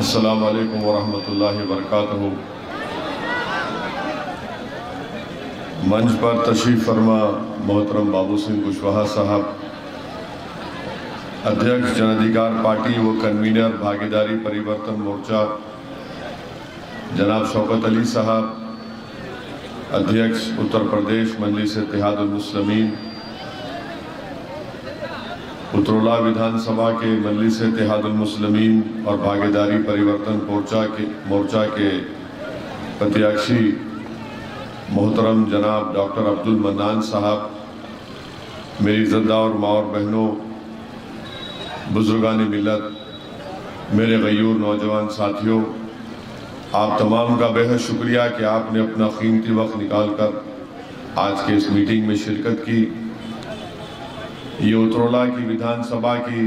अस्सलामु अलैकुम वरहमतुल्लाहि वबरकातुहू। मंच पर तशरीफ़ फरमा मोहतरम बाबू सिंह कुशवाहा साहब, अध्यक्ष जन अधिकार पार्टी व कन्वीनर भागीदारी परिवर्तन मोर्चा जनाब शौकत अली साहब, अध्यक्ष उत्तर प्रदेश मजलिस इत्तेहादुल मुस्लिमीन, उतरौला विधानसभा के मजलिस इत्तेहादुल मुस्लिमीन और भागीदारी परिवर्तन मोर्चा के प्रत्याशी मोहतरम जनाब डॉक्टर अब्दुल मन्नान साहब, मेरी इज़्ज़तदार और माँ और बहनों, बुजुर्गान मिल्लत, मेरे गयूर नौजवान साथियों, आप तमाम का बेहद शुक्रिया कि आपने अपना कीमती वक्त निकाल कर आज के इस मीटिंग में शिरकत की। ये उतरौला की विधानसभा की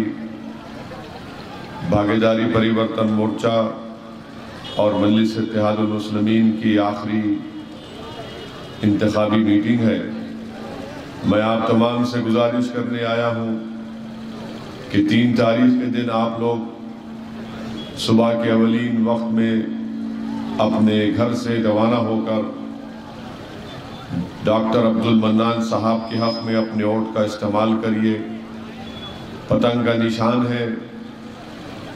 भागीदारी परिवर्तन मोर्चा और मजलिस इत्तेहादुल मुस्लिमीन की आखिरी इंतखाबी मीटिंग है। मैं आप तमाम से गुजारिश करने आया हूँ कि 3 तारीख के दिन आप लोग सुबह के अवलीन वक्त में अपने घर से रवाना होकर डॉक्टर अब्दुल मन्नान साहब के हक़ में अपने वोट का इस्तेमाल करिए। पतंग का निशान है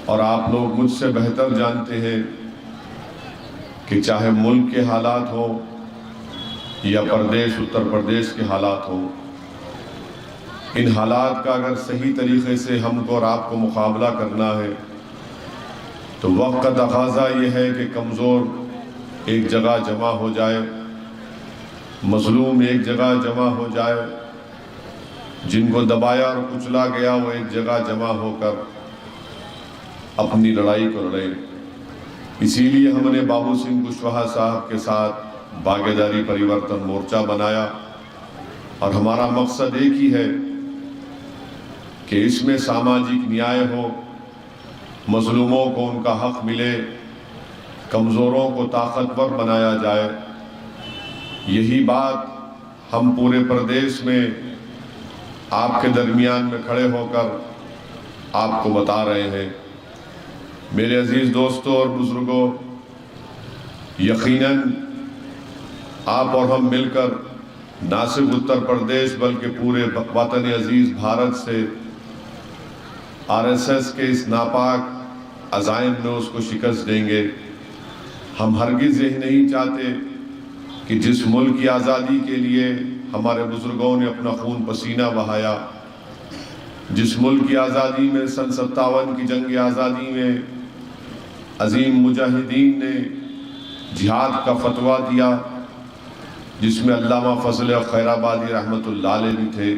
और आप लोग मुझसे बेहतर जानते हैं कि चाहे मुल्क के हालात हो या प्रदेश उत्तर प्रदेश के हालात हो, इन हालात का अगर सही तरीक़े से हमको और आपको मुकाबला करना है तो वक्त का तकाज़ा ये है कि कमज़ोर एक जगह जमा हो जाए, मज़लूम एक जगह जमा हो जाए, जिनको दबाया और कुचला गया वो एक जगह जमा होकर अपनी लड़ाई को लड़े। इसीलिए हमने बाबू सिंह कुशवाहा साहब के साथ भागीदारी परिवर्तन मोर्चा बनाया और हमारा मकसद एक ही है कि इसमें सामाजिक न्याय हो, मज़लूमों को उनका हक़ मिले, कमज़ोरों को ताकतवर बनाया जाए। यही बात हम पूरे प्रदेश में आपके दरमियान में खड़े होकर आपको बता रहे हैं। मेरे अजीज़ दोस्तों और बुज़ुर्गों, यकीनन आप और हम मिलकर ना सिर्फ उत्तर प्रदेश बल्कि पूरे वतन अजीज़ भारत से आरएसएस के इस नापाक अज़ाइम में उसको शिकस्त देंगे। हम हरगिज़ यही नहीं चाहते कि जिस मुल्क की आज़ादी के लिए हमारे बुज़ुर्गों ने अपना खून पसीना बहाया, जिस मुल्क की आज़ादी में सन 57 की जंग आज़ादी में अजीम मुजाहिदीन ने जिहाद का फतवा दिया, जिसमें अल्लामा फजल खैराबादी रहमतुल्लाह अलैह भी थे,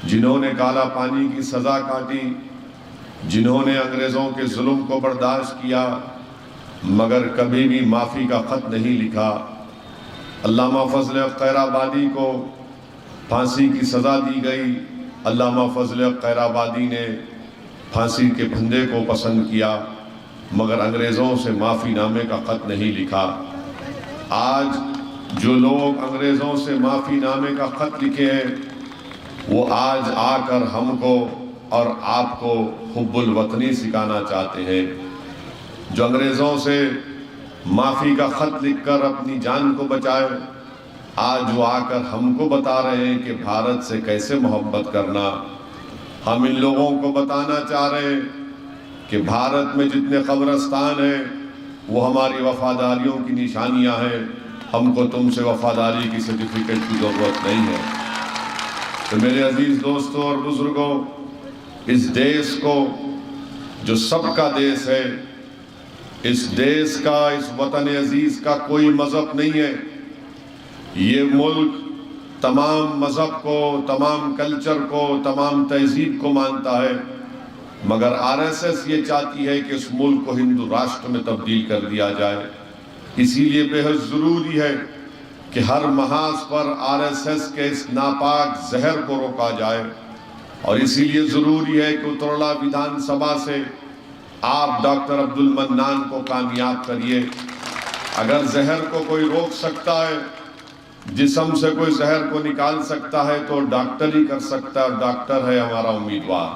जिन्होंने काला पानी की सज़ा काटी, जिन्होंने अंग्रेज़ों के जुल्म को बर्दाश्त किया मगर कभी भी माफ़ी का ख़त नहीं लिखा। अल्लामा फजल खैराबादी को फांसी की सज़ा दी गई। अल्लामा फजल खैराबादी ने फांसी के फंदे को पसंद किया मगर अंग्रेज़ों से माफ़ीनामे का ख़त नहीं लिखा। आज जो लोग अंग्रेज़ों से माफ़ीनामे का ख़त लिखे हैं वो आज आकर हमको और आपको हुब्बुल वतनी सिखाना चाहते हैं। जो अंग्रेज़ों से माफ़ी का ख़त लिखकर अपनी जान को बचाए, आज वो आकर हमको बता रहे हैं कि भारत से कैसे मोहब्बत करना। हम इन लोगों को बताना चाह रहे हैं कि भारत में जितने कब्रिस्तान हैं वो हमारी वफादारियों की निशानियां हैं। हमको तुमसे वफादारी की सर्टिफिकेट की ज़रूरत नहीं है। तो मेरे अजीज़ दोस्तों और बुज़ुर्गों, इस देश को जो सबका देश है, इस देश का, इस वतन अजीज़ का कोई मज़हब नहीं है। ये मुल्क तमाम मज़हब को, तमाम कल्चर को, तमाम तहज़ीब को मानता है, मगर आरएसएस ये चाहती है कि इस मुल्क को हिंदू राष्ट्र में तब्दील कर दिया जाए। इसीलिए बेहद ज़रूरी है कि हर महाज पर आरएसएस के इस नापाक जहर को रोका जाए और इसीलिए ज़रूरी है कि उतरौला विधानसभा से आप डॉक्टर अब्दुल मन्नान को कामयाब करिए। अगर जहर को कोई रोक सकता है, जिस्म से कोई जहर को निकाल सकता है तो डॉक्टर ही कर सकता है और डॉक्टर है हमारा उम्मीदवार।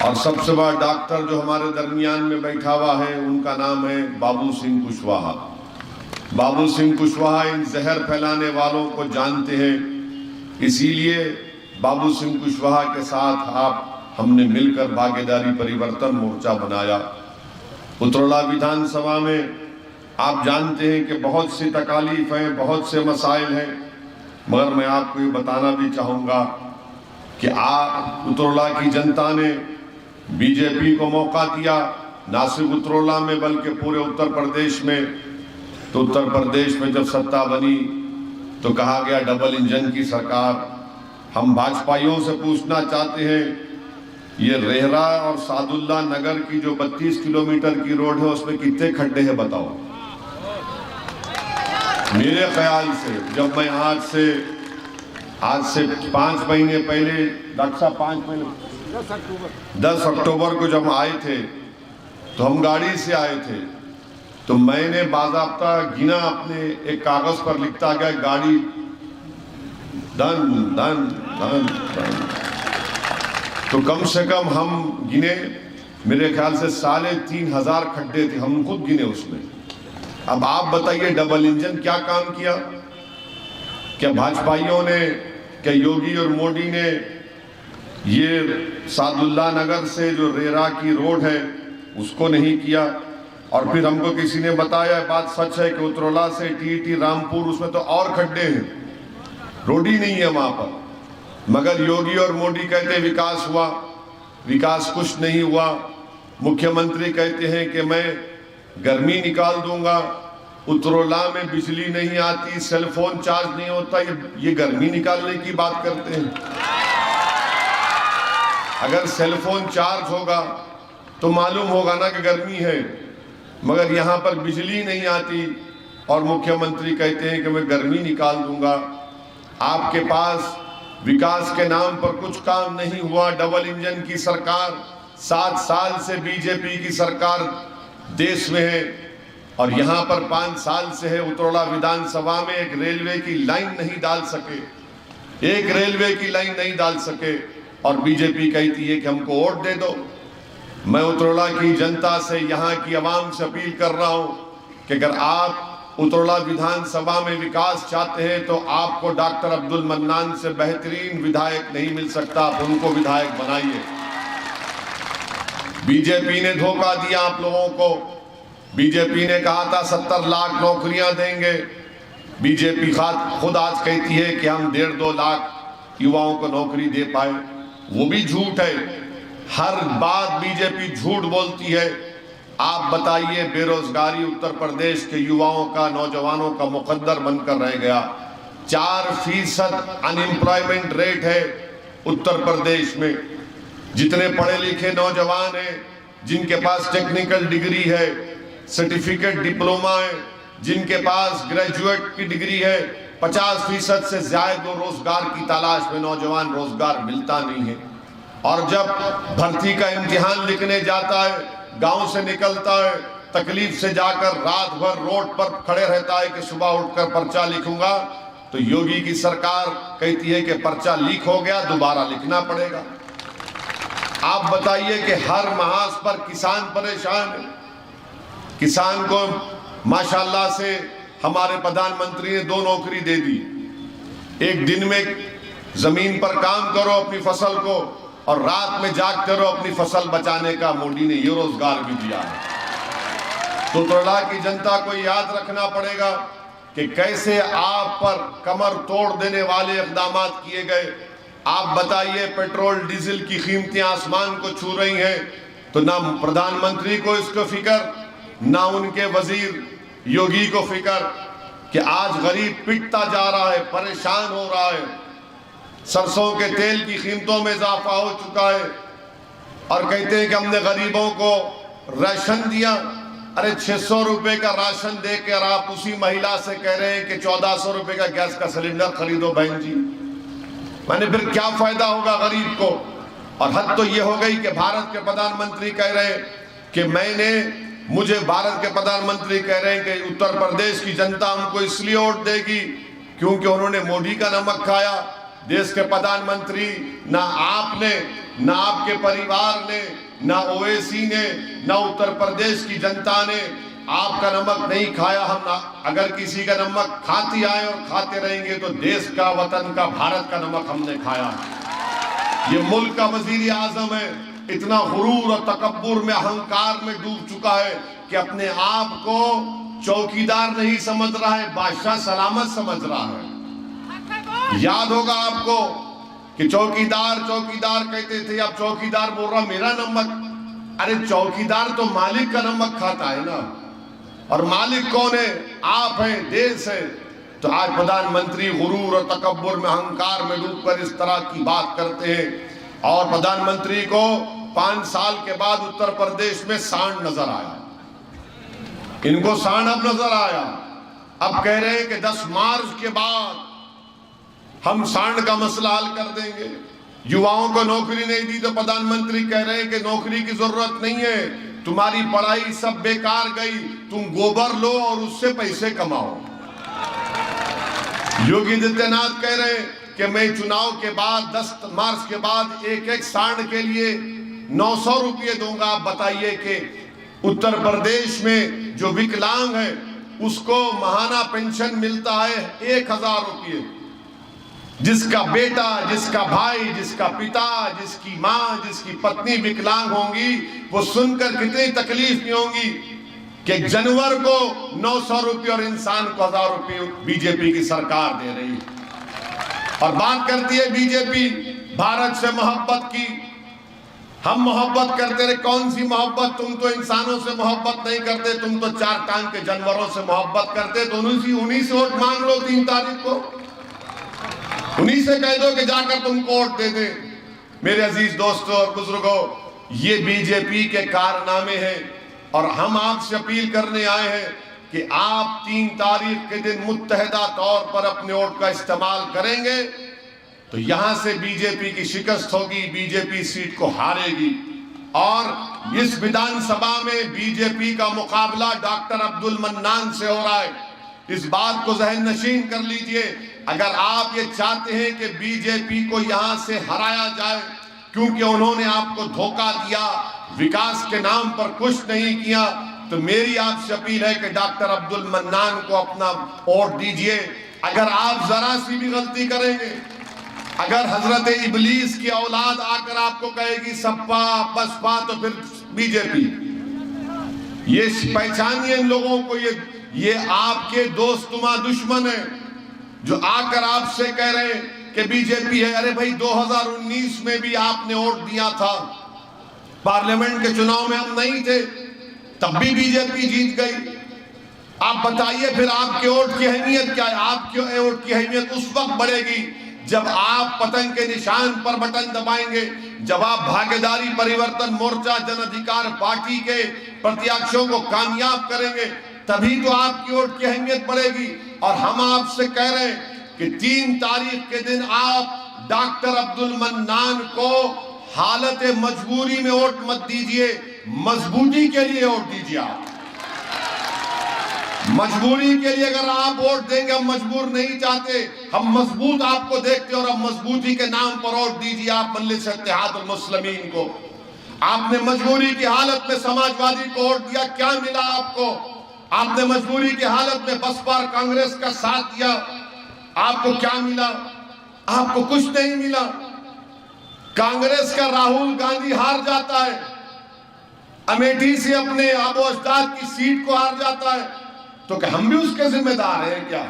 और सबसे बड़ा डॉक्टर जो हमारे दरमियान में बैठा हुआ है उनका नाम है बाबू सिंह कुशवाहा। बाबू सिंह कुशवाहा इन जहर फैलाने वालों को जानते हैं, इसीलिए बाबू सिंह कुशवाहा के साथ हमने मिलकर भागीदारी परिवर्तन मोर्चा बनाया। उतरौला विधानसभा में आप जानते हैं कि बहुत सी तकालीफ हैं, बहुत से मसाइल हैं, मगर मैं आपको ये बताना भी चाहूँगा कि उतरौला की जनता ने बीजेपी को मौका दिया, ना सिर्फ उतरौला में बल्कि पूरे उत्तर प्रदेश में। तो उत्तर प्रदेश में जब सत्ता बनी तो कहा गया डबल इंजन की सरकार। हम भाजपाइयों से पूछना चाहते हैं, ये रेहरा और सादुल्ला नगर की जो 32 किलोमीटर की रोड है उसमें कितने खड्डे हैं बताओ। मेरे ख्याल से जब मैं आज से 5 महीने पहले, डॉक्टर साहब 5 महीने 10 अक्टूबर को जब आए थे तो हम गाड़ी से आए थे, तो मैंने बाज़ाब्ता गिना, अपने एक कागज पर लिखता गया गाड़ी धन धन धन धन, तो कम से कम हम गिने, मेरे ख्याल से 3500 खड्डे थे, हम खुद गिने उसमें। अब आप बताइए डबल इंजन क्या काम किया? क्या भाजपाइयों ने, क्या योगी और मोदी ने ये सादुल्ला नगर से जो रेरा की रोड है उसको नहीं किया? और फिर हमको किसी ने बताया, बात सच है कि उतरौला से टीटी रामपुर उसमें तो और खड्डे हैं, रोड ही नहीं है वहां पर। मगर योगी और मोदी कहते विकास हुआ, विकास कुछ नहीं हुआ। मुख्यमंत्री कहते हैं कि मैं गर्मी निकाल दूंगा, उतरौला में बिजली नहीं आती, सेलफोन चार्ज नहीं होता, ये गर्मी निकालने की बात करते हैं। अगर सेलफोन चार्ज होगा तो मालूम होगा ना कि गर्मी है, मगर यहाँ पर बिजली नहीं आती और मुख्यमंत्री कहते हैं कि मैं गर्मी निकाल दूंगा। आपके पास विकास के नाम पर कुछ काम नहीं हुआ। डबल इंजन की सरकार, 7 साल से बीजेपी की सरकार देश में है और यहाँ पर 5 साल से है। उतरौला विधानसभा में एक रेलवे की लाइन नहीं डाल सके, एक रेलवे की लाइन नहीं डाल सके, और बीजेपी कहती है कि हमको वोट दे दो। मैं उतरौला की जनता से, यहाँ की आवाम से अपील कर रहा हूँ कि अगर आप उतरौला विधानसभा में विकास चाहते हैं तो आपको डॉक्टर अब्दुल मन्नान से बेहतरीन विधायक नहीं मिल सकता, आप उनको विधायक बनाइए। बीजेपी ने धोखा दिया आप लोगों को। बीजेपी ने कहा था 70 लाख नौकरियां देंगे, बीजेपी खुद आज कहती है कि हम 1.5-2 लाख युवाओं को नौकरी दे पाए, वो भी झूठ है। हर बात बीजेपी झूठ बोलती है। आप बताइए, बेरोजगारी उत्तर प्रदेश के युवाओं का, नौजवानों का मुकद्दर बनकर रह गया। 4% अनएम्प्लॉयमेंट रेट है उत्तर प्रदेश में। जितने पढ़े लिखे नौजवान हैं, जिनके पास टेक्निकल डिग्री है, सर्टिफिकेट डिप्लोमा है, जिनके पास ग्रेजुएट की डिग्री है, 50% से ज्यादा रोजगार की तलाश में नौजवान, रोजगार मिलता नहीं है। और जब भर्ती का इम्तिहान लिखने जाता है, गांव से निकलता है, तकलीफ से जाकर रात भर रोड पर खड़े रहता है कि सुबह उठकर पर्चा लिखूंगा, तो योगी की सरकार कहती है कि पर्चा लीक हो गया, दोबारा लिखना पड़ेगा। आप बताइए कि हर महाज पर किसान परेशान है। किसान को माशाल्लाह से हमारे प्रधानमंत्री ने 2 नौकरी दे दी। एक दिन में जमीन पर काम करो अपनी फसल को, और रात में जागते रहो अपनी फसल बचाने का। मोदी ने ये रोजगार भी दिया है। तो उतरौला की जनता को याद रखना पड़ेगा कि कैसे आप पर कमर तोड़ देने वाले इक़दाम किए गए। आप बताइए, पेट्रोल डीजल की कीमतें आसमान को छू रही हैं, तो ना प्रधानमंत्री को इसको फिक्र, ना उनके वजीर योगी को फिक्र कि आज गरीब पिटता जा रहा है, परेशान हो रहा है। सरसों के तेल की कीमतों में इजाफा हो चुका है और कहते हैं कि हमने गरीबों को राशन दिया। अरे 600 रुपए का राशन देकर आप उसी महिला से कह रहे हैं कि 1400 रुपए का गैस का सिलेंडर खरीदो बहन जी। मैंने फिर क्या फायदा होगा गरीब को? और हद तो ये हो गई कि भारत के प्रधानमंत्री कह रहे हैं कि मुझे भारत के प्रधानमंत्री कह रहे हैं कि उत्तर प्रदेश की जनता हमको इसलिए वोट देगी क्योंकि उन्होंने मोदी का नमक खाया। देश के प्रधानमंत्री, ना आपने ना आपके परिवार ने, ना ओवैसी ने, ना उत्तर प्रदेश की जनता ने आपका नमक नहीं खाया। हम अगर किसी का नमक खाती आए और खाते रहेंगे तो देश का, वतन का, भारत का नमक हमने खाया। ये मुल्क का वजीर आजम है, इतना गुरूर और तकब्बुर में, अहंकार में डूब चुका है कि अपने आप को चौकीदार नहीं समझ रहा है, बादशाह सलामत समझ रहा है। याद होगा आपको कि चौकीदार चौकीदार कहते थे, अब चौकीदार बोल रहा मेरा नमक। अरे चौकीदार तो मालिक का नमक खाता है ना, और मालिक कौन है? आप हैं, देश है। तो आज प्रधानमंत्री गुरूर और तकब्बुर में, अहंकार में डूबकर इस तरह की बात करते हैं। और प्रधानमंत्री को 5 साल के बाद उत्तर प्रदेश में सांड नजर आया, इनको सांड अब नजर आया। अब कह रहे हैं कि 10 मार्च के बाद हम सांड का मसला हल कर देंगे। युवाओं को नौकरी नहीं दी तो प्रधानमंत्री कह रहे हैं कि नौकरी की जरूरत नहीं है, तुम्हारी पढ़ाई सब बेकार गई, तुम गोबर लो और उससे पैसे कमाओ। योगी आदित्यनाथ कह रहे हैं कि मैं चुनाव के बाद 10 मार्च के बाद एक सांड के लिए 900 रुपये दूंगा। आप बताइए कि उत्तर प्रदेश में जो विकलांग है उसको महाना पेंशन मिलता है 1000 रुपये। जिसका बेटा, जिसका भाई, जिसका पिता, जिसकी माँ, जिसकी पत्नी विकलांग होंगी, वो सुनकर कितनी तकलीफ नहीं होंगी कि एक जानवर को 900 रुपये और इंसान को 1000 रुपये बीजेपी की सरकार दे रही है। और बात करती है बीजेपी भारत से मोहब्बत की। हम मोहब्बत करते रहे, कौन सी मोहब्बत? तुम तो इंसानों से मोहब्बत नहीं करते, तुम तो 4 टांग के जानवरों से मोहब्बत करते। तो उन्हीं से वोट मांग लो 3 तारीख को, उन्हीं से कह दो कि जाकर तुमको वोट दे दे। मेरे अजीज दोस्तों और बुजुर्गों, ये बीजेपी के कारनामे हैं और हम आपसे अपील करने आए हैं कि आप 3 तारीख के दिन मुत्तहिदा तौर पर अपने वोट का इस्तेमाल करेंगे तो यहां से बीजेपी की शिकस्त होगी, बीजेपी सीट को हारेगी। और इस विधानसभा में बीजेपी का मुकाबला डॉक्टर अब्दुल मन्नान से हो रहा है। इस बात को जहन नशीन कर लीजिए। अगर आप ये चाहते हैं कि बीजेपी को यहां से हराया जाए, क्योंकि उन्होंने आपको धोखा दिया, विकास के नाम पर कुछ नहीं किया, तो मेरी आपसे अपील है कि डॉक्टर अब्दुल मन्नान को अपना वोट दीजिए। अगर आप जरा सी भी गलती करेंगे, अगर हजरत इबलीस की औलाद आकर आपको कहेगी सपा बसपा, तो फिर बीजेपी, ये पहचानिए इन लोगों को। ये आपके दोस्तुमा दुश्मन है जो आकर आपसे कह रहे हैं कि बीजेपी है। अरे भाई 2019 में भी आपने वोट दिया था, पार्लियामेंट के चुनाव में हम नहीं थे, तब भी बीजेपी जीत गई। आप बताइए फिर आपके वोट की अहमियत क्या है? आपके वोट की अहमियत उस वक्त बढ़ेगी जब आप पतंग के निशान पर बटन दबाएंगे, जब आप भागीदारी परिवर्तन मोर्चा जन अधिकार पार्टी के प्रत्याशियों को कामयाब करेंगे, तभी तो आपकी वोट की अहमियत बढ़ेगी। और हम आपसे कह रहे हैं कि 3 तारीख के दिन आप डॉक्टर अब्दुल मन्नान को हालत मजबूरी में वोट मत दीजिए, मजबूती के लिए वोट दीजिए। आप मजबूरी के लिए अगर आप वोट देंगे, हम मजबूर नहीं चाहते, हम मजबूत आपको देखते और हम मजबूती के नाम पर वोट दीजिए आप मजलिस इत्तेहादुल मुस्लिमीन को। आपने मजबूरी की हालत में समाजवादी को वोट दिया, क्या मिला आपको? आपने मजबूरी की हालत में बसपा और कांग्रेस का साथ दिया, आपको क्या मिला? आपको कुछ नहीं मिला। कांग्रेस का राहुल गांधी हार जाता है, अमेठी से अपने आबो अजदाद की सीट को हार जाता है, तो क्या हम भी उसके जिम्मेदार हैं क्या?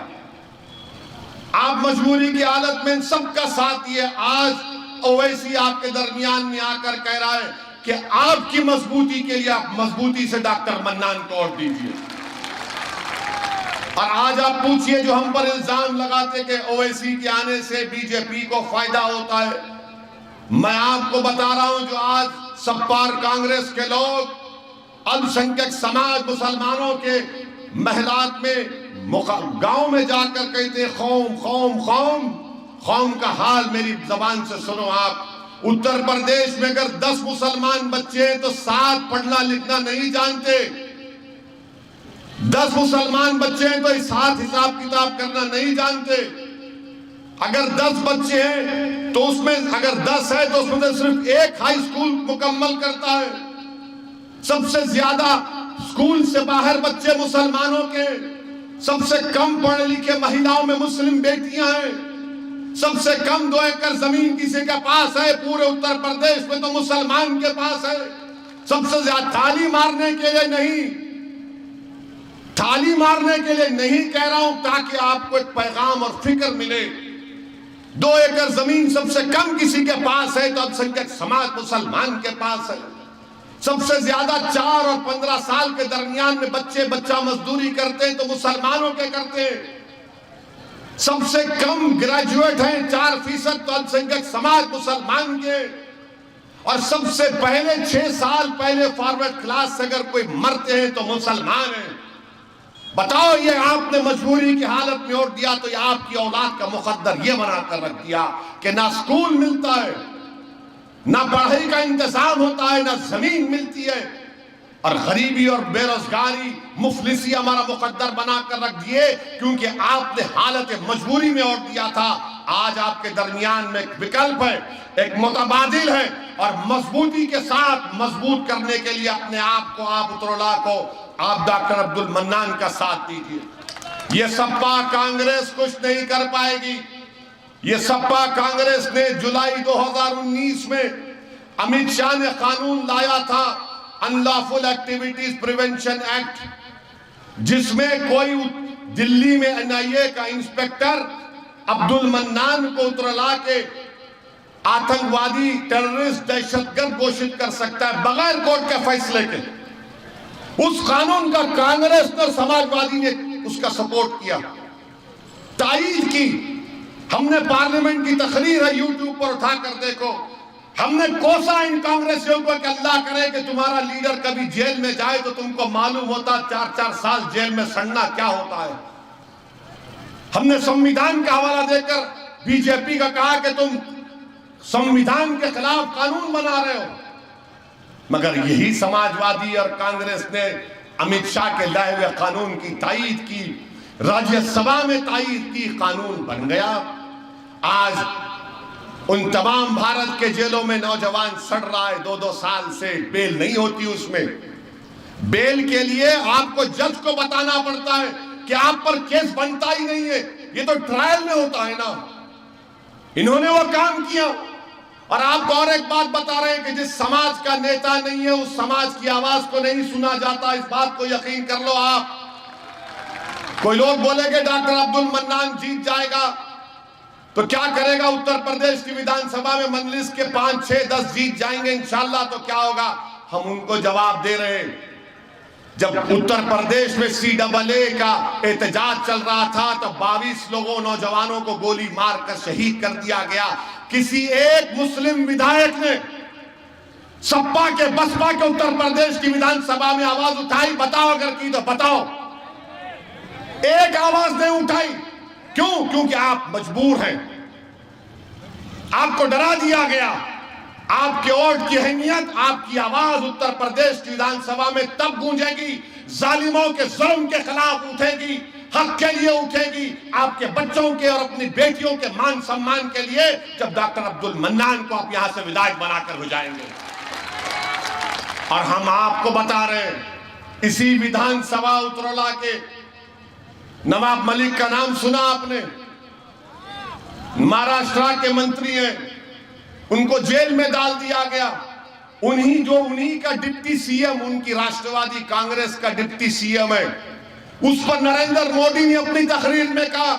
आप मजबूरी की हालत में सबका साथ दिए। आज ओवैसी आपके दरमियान में आकर कह रहा है कि आपकी मजबूती के लिए आप मजबूती से डॉक्टर मन्नान को वोट दीजिए। और आज आप पूछिए जो हम पर इल्जाम लगाते कि ओवैसी के आने से बीजेपी को फायदा होता है, मैं आपको बता रहा हूं जो आज सपा और कांग्रेस के लोग अल्पसंख्यक समाज मुसलमानों के महलात में गांव में जाकर कहते खौम खौम खौम, खौम का हाल मेरी जबान से सुनो आप। उत्तर प्रदेश में अगर 10 मुसलमान बच्चे हैं तो 7 पढ़ना लिखना नहीं जानते। 10 मुसलमान बच्चे हैं तो 7 हिसाब किताब करना नहीं जानते। अगर 10 बच्चे हैं तो उसमें अगर 10 है तो उसमें से सिर्फ एक हाई स्कूल मुकम्मल करता है। सबसे ज्यादा स्कूल से बाहर बच्चे मुसलमानों के, सबसे कम पढ़े लिखे महिलाओं में मुस्लिम बेटियां हैं, सबसे कम 2 एकड़ जमीन किसी के पास है पूरे उत्तर प्रदेश में तो मुसलमान के पास है। सबसे ज्यादा थाली मारने के लिए नहीं, थाली मारने के लिए नहीं कह रहा हूं, ताकि आपको एक पैगाम और फिक्र मिले। 2 एकड़ जमीन सबसे कम किसी के पास है तो अल्पसंख्यक समाज मुसलमान के पास है। सबसे ज्यादा 4 और 15 साल के दरमियान में बच्चा मजदूरी करते हैं तो मुसलमानों के करते हैं। सबसे कम ग्रेजुएट हैं 4% तो अल्पसंख्यक समाज मुसलमान के। और सबसे पहले 6 साल पहले फॉरवर्ड क्लास से अगर कोई मरते हैं तो मुसलमान हैं। बताओ, ये आपने मजबूरी की हालत में और दिया तो ये आपकी औलाद का मुकद्दर ये बनाकर रख दिया कि ना स्कूल मिलता है, ना पढ़ाई का इंतजाम होता है, ना जमीन मिलती है, और गरीबी और बेरोजगारी मुफलिसी हमारा मुकद्दर बनाकर रख दिए क्योंकि आपने हालत मजबूरी में और दिया था। आज आपके दरमियान में एक विकल्प है, एक मुतबादिल है, और मजबूती के साथ मजबूत करने के लिए अपने आप को, आप उत्तरोला को, आप डॉक्टर अब्दुल मन्नान का साथ दीजिए। ये सपा कांग्रेस कुछ नहीं कर पाएगी। ये सपा कांग्रेस ने जुलाई 2019 में अमित शाह ने कानून लाया था अनलॉफुल एक्टिविटीज प्रिवेंशन एक्ट, जिसमें कोई दिल्ली में एनआईए का इंस्पेक्टर अब्दुल मन्नान को उत्तरला के आतंकवादी, टेररिस्ट, दहशतगर्द घोषित कर सकता है बगैर कोर्ट के फैसले के। उस कानून का कांग्रेस ने, समाजवादी ने उसका सपोर्ट किया, तायीद की। हमने पार्लियामेंट की तकरीर है यूट्यूब पर उठाकर देखो, हमने कोसा इन कांग्रेसियों को कि अल्लाह करे कि तुम्हारा लीडर कभी जेल में जाए तो तुमको मालूम होता 4-4 साल जेल में सड़ना क्या होता है। हमने संविधान का हवाला देकर बीजेपी का कहा कि तुम संविधान के खिलाफ कानून बना रहे हो, मगर यही समाजवादी और कांग्रेस ने अमित शाह के लाए हुए कानून की तायीद की, राज्यसभा में तायीद की, कानून बन गया। आज उन तमाम भारत के जेलों में नौजवान सड़ रहा है 2-2 साल से, बेल नहीं होती उसमें। बेल के लिए आपको जज को बताना पड़ता है कि आप पर केस बनता ही नहीं है, ये तो ट्रायल में होता है ना। इन्होंने वो काम किया। और आपको और एक बात बता रहे हैं कि जिस समाज का नेता नहीं है उस समाज की आवाज को नहीं सुना जाता, इस बात को यकीन कर लो आप। कोई लोग बोलेंगे डॉक्टर अब्दुल मन्नान जीत जाएगा तो क्या करेगा, उत्तर प्रदेश की विधानसभा में मजलिस के 5, 6, 10 जीत जाएंगे इंशाल्लाह तो क्या होगा। हम उनको जवाब दे रहे हैं, जब उत्तर प्रदेश में CAA का एहतजाज चल रहा था तो 22 लोगों, नौजवानों को गोली मारकर शहीद कर दिया गया। किसी एक मुस्लिम विधायक ने सपा के, बसपा के उत्तर प्रदेश की विधानसभा में आवाज उठाई? बताओ, अगर की तो बताओ। एक आवाज नहीं उठाई। क्यों? क्योंकि आप मजबूर हैं, आपको डरा दिया गया। आपके वोट की अहमियत, आपकी आवाज उत्तर प्रदेश की विधानसभा में तब गूंजेगी, जालिमों के जुल्म के खिलाफ उठेगी, हक के लिए उठेगी, आपके बच्चों के और अपनी बेटियों के मान सम्मान के लिए, जब डॉक्टर अब्दुल मन्नान को आप यहां से विधायक बनाकर हो जाएंगे। और हम आपको बता रहे हैं, इसी विधानसभा उत्तरोला के नवाब मलिक का नाम सुना आपने, महाराष्ट्र के मंत्री हैं, उनको जेल में डाल दिया गया। उन्हीं का डिप्टी सीएम, उनकी राष्ट्रवादी कांग्रेस का डिप्टी सीएम है। उस पर नरेंद्र मोदी ने अपनी तकरीर में कहा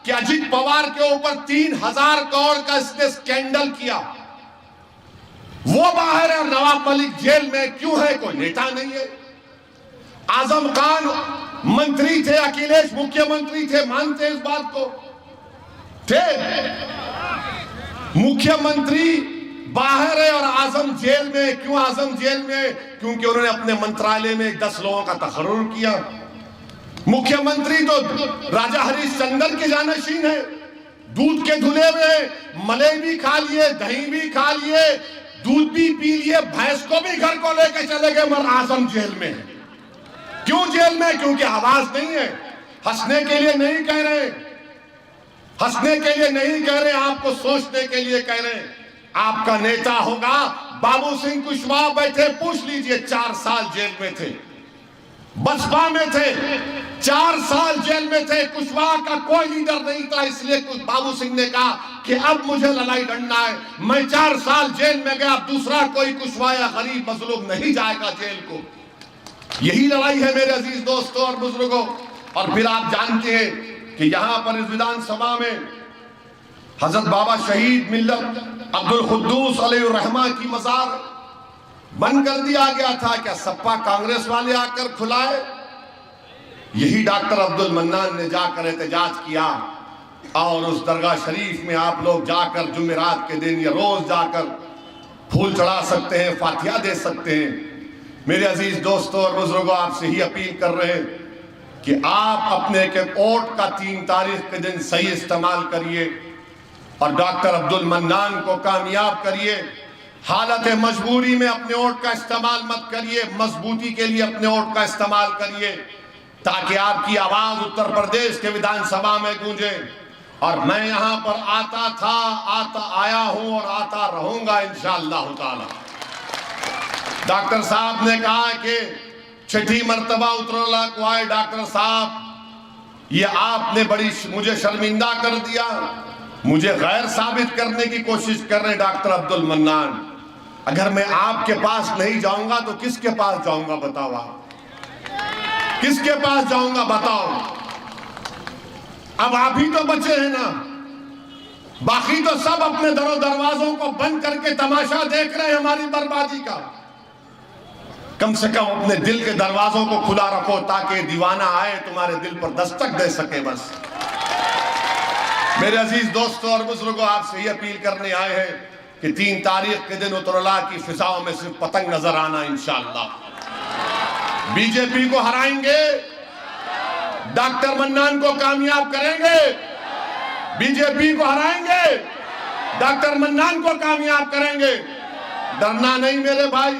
कि अजित पवार के ऊपर 3000 करोड़ का इसने स्कैंडल किया, वो बाहर है और नवाब मलिक जेल में क्यों है? कोई नेता नहीं है। आजम खान मंत्री थे, अखिलेश मुख्यमंत्री थे, मानते इस बात को? थे। मुख्यमंत्री बाहर है और आजम जेल में। क्यों आजम जेल में? क्योंकि उन्होंने अपने मंत्रालय में 10 लोगों का तकर्रुर किया। मुख्यमंत्री तो राजा हरिश्चंद्र के जानशीन है, दूध के धुले हुए, मलाई भी खा लिए, दही भी खा लिए, दूध भी पी लिए, भैंस को भी घर को लेकर चले गए, मगर आजम जेल में है। क्यों जेल में? क्योंकि आवाज नहीं है। हंसने के लिए नहीं कह रहे, हंसने के लिए नहीं कह रहे, आपको सोचने के लिए कह रहे। आपका नेता होगा बाबू सिंह कुशवाहा, बैठे पूछ लीजिए, 4 साल जेल में थे, बसपा में थे, 4 साल जेल में थे। कुशवाहा का कोई लीडर नहीं था, इसलिए बाबू सिंह ने कहा कि अब मुझे लड़ाई लड़ना है। मैं 4 साल जेल में गया, दूसरा कोई कुशवाहा या गरीब मजलूम नहीं जाएगा जेल को। यही लड़ाई है मेरे अजीज दोस्तों और बुजुर्गों। और फिर आप जानते हैं कि यहां पर इस विधानसभा में हजरत बाबा शहीद मिल्लत अब्दुल कुद्दूस अलैहिर्रहमा की मजार बंद कर दिया गया था। क्या सपा कांग्रेस वाले आकर खुलाए? यही डॉक्टर अब्दुल मन्नान ने जाकर एहतजाज किया। और उस दरगाह शरीफ में आप लोग जाकर जुमेरात के दिन या रोज जाकर फूल चढ़ा सकते हैं, फातिहा दे सकते हैं। मेरे अजीज दोस्तों और बुजुर्गों, आपसे ही अपील कर रहे हैं कि आप अपने के वोट का 3 तारीख के दिन सही इस्तेमाल करिए और डॉक्टर अब्दुल मन्नान को कामयाब करिए। हालत मजबूरी में अपने वोट का इस्तेमाल मत करिए, मजबूती के लिए अपने वोट का इस्तेमाल करिए, ताकि आपकी आवाज उत्तर प्रदेश के विधानसभा में गूंजे। और मैं यहां पर आया हूं और आता रहूंगा इंशाअल्लाह ताला। डॉक्टर साहब ने कहा कि 6ठी मर्तबा उतरौला को आए। डॉक्टर साहब, ये आपने बड़ी मुझे शर्मिंदा कर दिया, मुझे गैर साबित करने की कोशिश कर रहे डॉक्टर अब्दुल मन्नान। अगर मैं आपके पास नहीं जाऊंगा तो किसके पास जाऊंगा बताओ? आप किसके पास जाऊंगा बताओ? अब आप ही तो बचे हैं ना, बाकी तो सब अपने दरवाजों को बंद करके तमाशा देख रहे हैं हमारी बर्बादी का। कम से कम अपने दिल के दरवाजों को खुला रखो, ताकि दीवाना आए तुम्हारे दिल पर दस्तक दे सके। बस मेरे अजीज दोस्तों और बुजुर्गों, आपसे ही अपील करने आए हैं कि 3 तारीख के दिन उतरौला की फिजाओं में सिर्फ पतंग नजर आना इंशाअल्लाह। बीजेपी को हराएंगे, डॉक्टर मन्नान को कामयाब करेंगे, बीजेपी को हराएंगे, डॉक्टर मन्नान को कामयाब करेंगे। डरना नहीं मेरे भाई,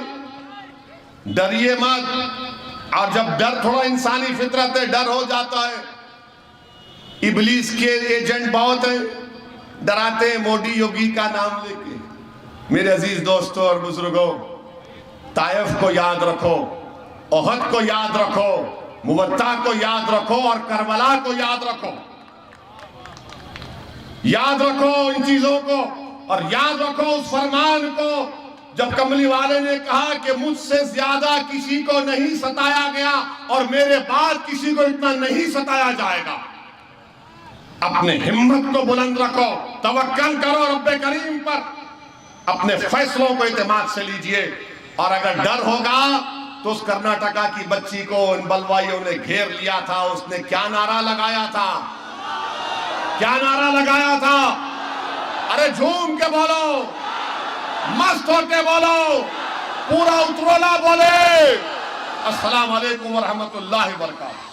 डरिए मत। और जब डर थोड़ा इंसानी फितरत है, डर हो जाता है। इबलीस के एजेंट बहुत हैं, डराते हैं मोदी योगी का नाम लेके। मेरे अजीज दोस्तों और बुजुर्गों, ताइफ को याद रखो, ओहद को याद रखो, मुवत्ता को याद रखो और करबला को याद रखो। याद रखो इन चीजों को, और याद रखो उस फरमान को जब कमली वाले ने कहा कि मुझसे ज्यादा किसी को नहीं सताया गया और मेरे बाद किसी को इतना नहीं सताया जाएगा। अपने हिम्मत को बुलंद रखो, तवक्कल करो रब्बे करीम पर, अपने फैसलों को इत्मीनान से लीजिए। और अगर डर होगा तो उस कर्नाटका की बच्ची को इन बलवाइयों ने घेर लिया था, उसने क्या नारा लगाया था? क्या नारा लगाया था? अरे झूम के बोलो, मस्त होके बोलो, पूरा उतरौला बोले। अस्सलाम वालेकुम व रहमतुल्लाहि व बरकातहू।